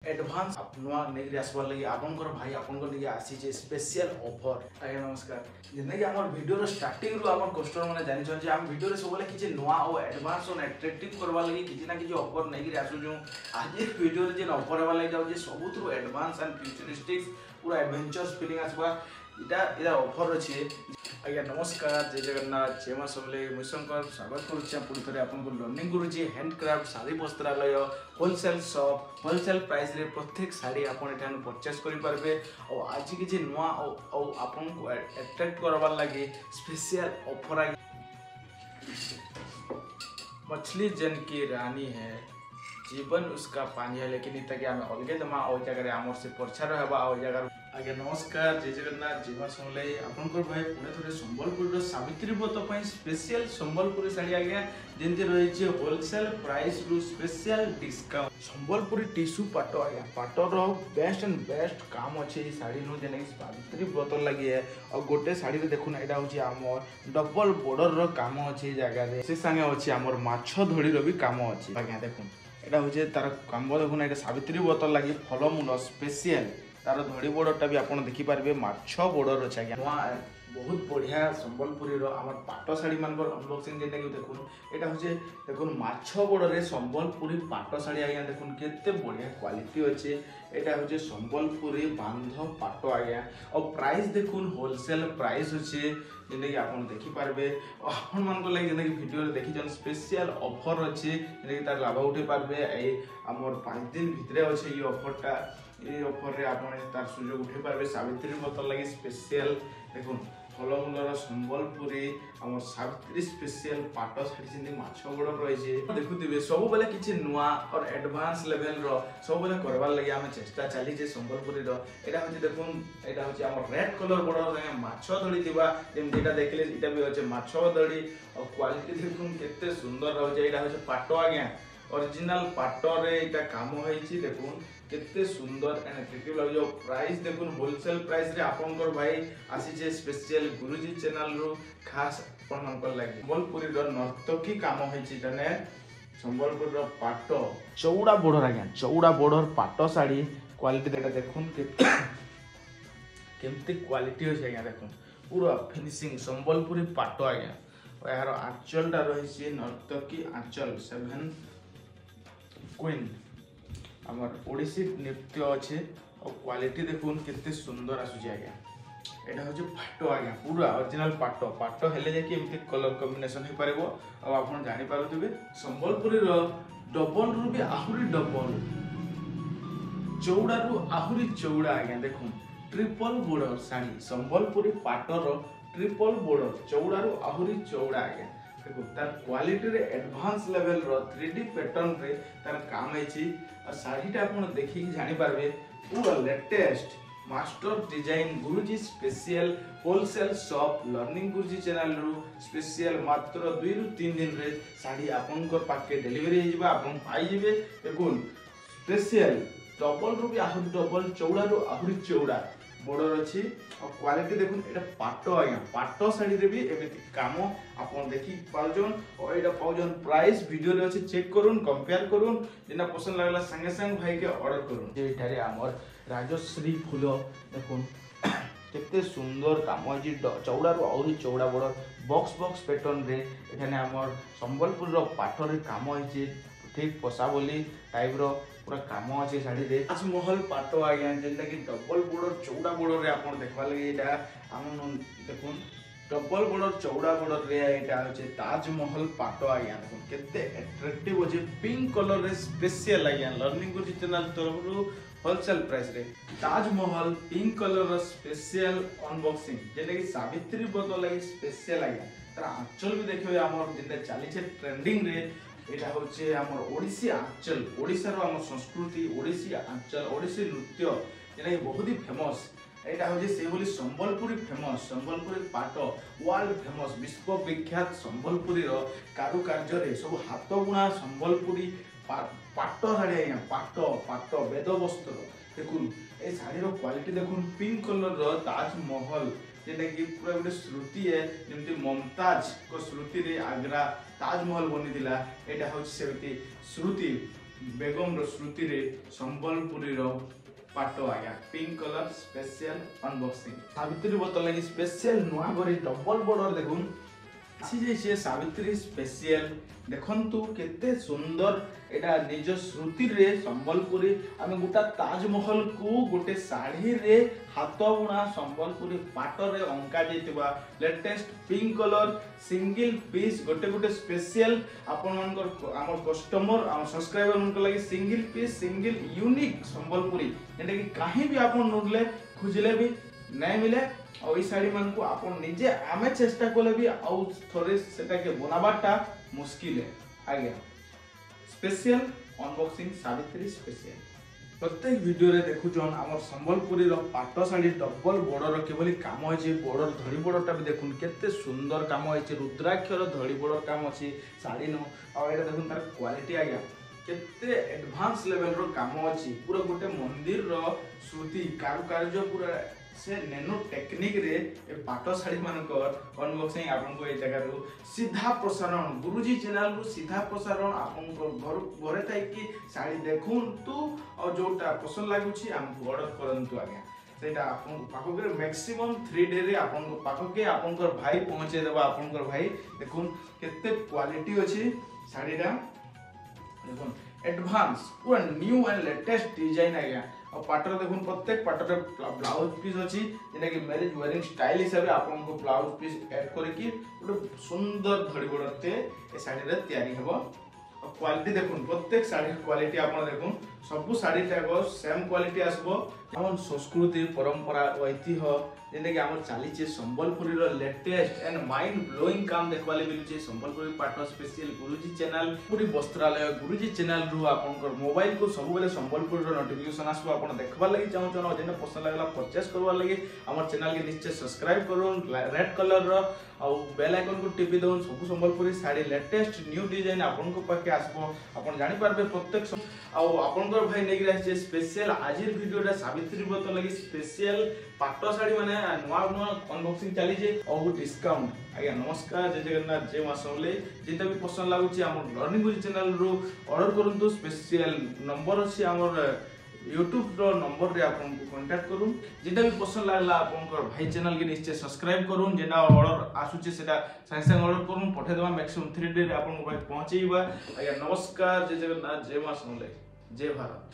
Advance नुआ नहीं आसबार लगे आपनकर भाई आपनकर लगे आसी स्पेशल ऑफर। आज्ञा नमस्कार। जिंदगी आमर वीडियो स्टार्टिंग रू आमर कस्टमर माने जानि छ जे हम वीडियो रे सबले किछि नुआ और एडवांस और अट्रैक्टिव करबा लगी किछि ना किछि ऑफर नहीं आसु जो आज वीडियो रे जे ऑफर हेबा लगी जाउ जे सबुथु एडवांस एंड फ्यूचरिस्टिक्स पूरा एडवेंचर्स फीलिंग आसबा इटा ऑफर अछि। आज्ञा नमस्कार, जय जगन्नाथ, जय मां सबले मुशंकर स्वागत करूछि पुणी थे आपको लर्निंग गुरुजी हैंडक्राफ्ट साड़ी वस्त्रालय होलसेल शॉप होलसेल प्राइस रे प्रत्येक साड़ी आपन एठान परचेस करि पारबे। और आज किछि नुआ और आपन को अट्रैक्ट करबार लागि स्पेशल ऑफर आ। मछली जन की रानी है, जीवन उसका पानी है, लेकिन इतके आम अलगे दमा और जगह आमर से परछार हेबा और जगह। आज्ञा नमस्कार, जय जगन्नाथ, जय मां समले आपनकर भाई पुणे थोड़े संबलपुर सावित्री व्रत पई स्पेशल संबलपुरी साड़ी आज्ञा जेंति रही होलसेल प्राइस रु स्पेशल डिस्काउंट। संबलपुरी टिश्यू पाट आज्ञा पाटर बेस्ट एंड बेस्ट काम अच्छे साड़ी नु जेने सावित्री व्रत लगी है। और गोटे साड़ी रे देखुन एटा होची हमर डबल बॉर्डर रो काम अच्छे जगह रे से संगे अच्छे हमर माछ धड़ी रो भी काम अच्छे आज्ञा। देखुन एटा होचे तार काम देखुन एटा सावित्री व्रत लगी फलमूल स्पेशल तार धड़ी बॉर्डर भी आपन देखि पारबे माछ बॉर्डर अछि आज्ञा। बहुत बढ़िया संबलपुरी रो हमर पाट साड़ी मानकर अनबॉक्सिंग जेटा कि देखुन एटा होचे देखुन माछ बॉर्डर रे संबलपुरी पाट साड़ी आज्ञा। देखुन केते बढ़िया क्वालिटी अछि। एटा होचे संबलपुरी बांध पाट आज्ञा। और प्राइस देखुन होलसेल प्राइस अछि जेटा कि आपन देखि पारबे। आपन मान को लागि जेटा कि वीडियो रे देखि जन स्पेशल ऑफर अछि जेटा कि तार लाभ उठे पारबे। ए हमर 5 दिन भितरे अछि ई ऑफरटा। ये ऑफर रे आपन तार सुयोग उठे पारबे। सावित्री व्रत लागि स्पेशल देखुन फलमूलर संबलपुरी हमर सावित्री स्पेशल पाट साड़ी जिंदगी माछ बड़ रही देखुथिबे सब बेले किछि नुआ और एडवांस लेवल रो सब बेले करबार लागि हम चेष्टा चली जे संबलपुरी रो। एटा होची देखुन एटा होची हमर रेड कलर बॉर्डर संगे माछ धड़ी दिबा जेम जेटा देखले एटा भी होचे माछ धड़ी। और क्वालिटी देखुन केते सुंदर रहजे। एटा होचे पाट आज्ञा ओरिजिनल पाट रे एटा काम होईची। देखुन केते सुंदर एंड अट्रैक्टिव लागो। प्राइस देखुन होलसेल प्राइस रे आपनकर भाई आसी जे स्पेशल गुरुजी चैनल रो खास आपन मनकर लागि संबलपुरी रो नर्तकी काम होईची तने संबलपुर रो पाट चौड़ा बॉर्डर आज्ञा चौड़ा बॉर्डर पाट साड़ी क्वालिटी देटा देखुन केमते क्वालिटी होई आज्ञा। देखुन पूरा फिनिशिंग संबलपुरी पाट आज्ञा। और यार आंचलटा रहिसी नर्तकी आंचल 7 क्वीन हमर ओडिसी नृत्य अच्छे। और क्वालिटी देखुन केते सुंदर आसुची आज्ञा। एटा होचे पाट आज्ञा पूरा ओरिजिनल पाट पाट हेले जे कि एमती कलर कॉम्बिनेशन हे परबो। अब आपन जानि पारुथिबे संबलपुरी रो डबल रु भी आहुरी डबल चौड़ा रु आहुरी चौड़ा आज्ञा। देखुन ट्रिपल बॉर्डर साड़ी संबलपुरी पाट रो ट्रिपल बॉर्डर चौड़ा रु आहुरी चौड़ा आज्ञा। देखो तार क्वालिटी रे एडवांस लेवल रो 3D पैटर्न रे तार काम हैछि। और साड़ीटा आपण देखि जानि पारबे पूरा लेटेस्ट मास्टर डिजाइन गुरुजी स्पेशल होलसेल शॉप लर्निंग गुरुजी चैनल रो स्पेशल मात्र 2 रु 3 दिन रे साड़ी आपन को पाके डिलीवरी हे जिबा आपन पाई जिबे। देखुन स्पेशल डबल रु भी आहुरी डबल चौड़ा रु आहुरी चौड़ा बॉर्डर अछि। और क्वालिटी देखुन एटा पाट आज्ञा पाट साड़ी रे भी एमिति काम आपन देखि पाउजन। और एटा पाउजन प्राइस वीडियो रे अछि चेक करून कंपेयर करून जेना पसंद लागला संगे संग भाई के ऑर्डर करून। एठारे हमर राजश्री फूल देखुन केते सुंदर काम अछि चौड़ा रो औरी चौड़ा बॉर्डर बॉक्स पैटर्न रे एखाने हमर संबलपुर रो पाट रे काम अछि ठीक पोसा बोली टाइप रो पूरा काम अच्छे साड़ी रे। ताजमहल पाट आज्ञा जेंटा कि डबल बॉर्डर चौड़ा बॉर्डर रे आपन देखबा लागि एटा हमन देखुन डबल बॉर्डर चौड़ा बॉर्डर रे एटा होचे ताजमहल पाट आज्ञा। देखुन केते अट्रैक्टिव होचे पिंक कलर रे स्पेशल आज्ञा लर्निंग गुरुजी चैनल तरफ रु होलसेल प्राइस रे ताजमहल पिंक कलर रो स्पेशल अनबॉक्सिंग जेंटा कि सावित्री व्रत लागि स्पेशल आज्ञा। तार आंचल भी देखिबे हमर जेंटा चाली छे ट्रेंडिंग रे एटा होचे हमर ओडिसी आंचल ओडिसा रो हमर संस्कृति ओडिसी आंचल ओडिसी नृत्य जेना बहुत ही फेमस। एटा होचे से बोली संबलपुरी फेमस संबलपुरी पाट वर्ल्ड फेमस विश्व विख्यात संबलपुरी रो कारुकार्य रे सब हाथ बुना संबलपुरी पाट साड़ी आज्ञा पाट वेद वस्त्र देखुन ए साड़ी रो क्वालिटी देखुन पिंक कलर रो ताजमहल जेटा कि पूरा गोटे श्रुति है जेमती मुमताज को श्रुति रे आग्रा ताजमहल बनी दिला। एटा होची सेमती श्रुति बेगम रो श्रुति रे संबलपुरी रो पाटो आया pink colour special unboxing Savitri बोतल लगी स्पेशल नुआ भरी डबल बॉर्डर देखुन आसी जे सावित्री स्पेशल देखंतु केते सुंदर एटा निज श्रुति रे संबलपुरी आमे गोटा ताजमहल को गोटे साड़ी रे हाथ बुणा संबलपुरी पाट रे अंका जेतिबा latest pink colour single piece गोटे गोटे स्पेशल आपन मानकर हमर कस्टमर हमर सब्सक्राइबर मन लागि single piece single unique Sambalpuri जेटा कि काहे भी आपन नोडले खुजले भी नहीं मिले और ई साड़ी मान को आपन निजे आमे चेष्टा कोले भी आउ थोड़े सेटा के बनाबाटा मुश्किल है आज्ञा स्पेशल अनबॉक्सिंग सावित्री स्पेशल प्रत्येक वीडियो रे देखु जन हमर संबलपुरी रो पाटो साड़ी डबल बॉर्डर केवली काम होइछे बॉर्डर धड़ी बॉर्डरटा भी देखुन केते सुंदर काम होइछे रुद्राक्षर धड़ी बॉर्डर काम अछि साड़ी नो और एटा देखुन तार क्वालिटी आज्ञा केते एडवांस लेवल रो काम अछि पूरा गोटे मंदिर रो श्रुति कारुकार्य पूरा से नैनो टेक्निक रे ए पाटो साड़ी मानकर अनबॉक्सिंग आपन को ए जगह रो सीधा प्रसारण गुरुजी चैनल रो सीधा प्रसारण आपन को घरे थाई कि साड़ी देखुन तू और जोटा पसंद लागु छी हमको ऑर्डर करंतु आज्ञा सेटा आपन पाखो के मैक्सिमम 3 डे रे आपन को पाखो के आपन को भाई पहुंचे देबा आपन को भाई देखुन केते क्वालिटी अछि साड़ीटा देखुन एडवांस पूरा न्यू एंड लेटेस्ट डिजाइन आज्ञा और पाटर देखुन प्रत्येक पाटर ब्लाउज पीस अछि जेना कि मैरिज वेयरिंग स्टाइल हिसाब से आपन को ब्लाउज पीस ऐड करे कि सुंदर धड़ी बड़ते ए साड़ी रे तयारी हेबो और क्वालिटी देखुन प्रत्येक साड़ी क्वालिटी आपन देखुन सब साड़ी टाको सेम क्वालिटी आसबो हमन संस्कृति परंपरा ऐतिह्य जेने कि हमर चाली छे संबलपुरी रो लेटेस्ट एंड माइंड ब्लोइंग काम देखवाले मिलु छे संबलपुरी पाटो स्पेशल गुरुजी चैनल पूरी वस्त्रालय गुरुजी चैनल रु आपनकर मोबाइल को सब बेले संबलपुरी रो नोटिफिकेशन आसबो आपन देखबा लागि चाहू छन जेने पसंद लागला परचेस करबा लागि हमर चैनल के निश्चय सब्सक्राइब करून रेड कलर रो और बेल आइकन को टिपी दोन सब Sambalpuri sari latest new design आपन को पाके आसबो आपन जानि पारबे प्रत्येक और आपनकर भाई नेगी रहছে स्पेशल आजिर वीडियोटा सावित्री ब्रत लगी स्पेशल पाटो साड़ी माने नुआ नुआ अनबॉक्सिंग चली जे और डिस्काउंट आज्ञा नमस्कार जय जगन्नाथ जय मां समले जेता भी पसंद लागुची हमर लर्निंग गुरुजी चैनल रो ऑर्डर करंतु स्पेशल नंबर अछि हमर YouTube रो नंबर रे आपन को कांटेक्ट करूं जेटा भी पसंद लागला आपन को भाई चैनल के निश्चय सब्सक्राइब करूं जेना ऑर्डर आसुचे सेटा संगे संगे ऑर्डर करूं पठे देबा मैक्सिमम 3 डे रे आपन को भाई पहुंचेइबा आज्ञा नमस्कार जय जगन्नाथ जय मां समले जय भारत।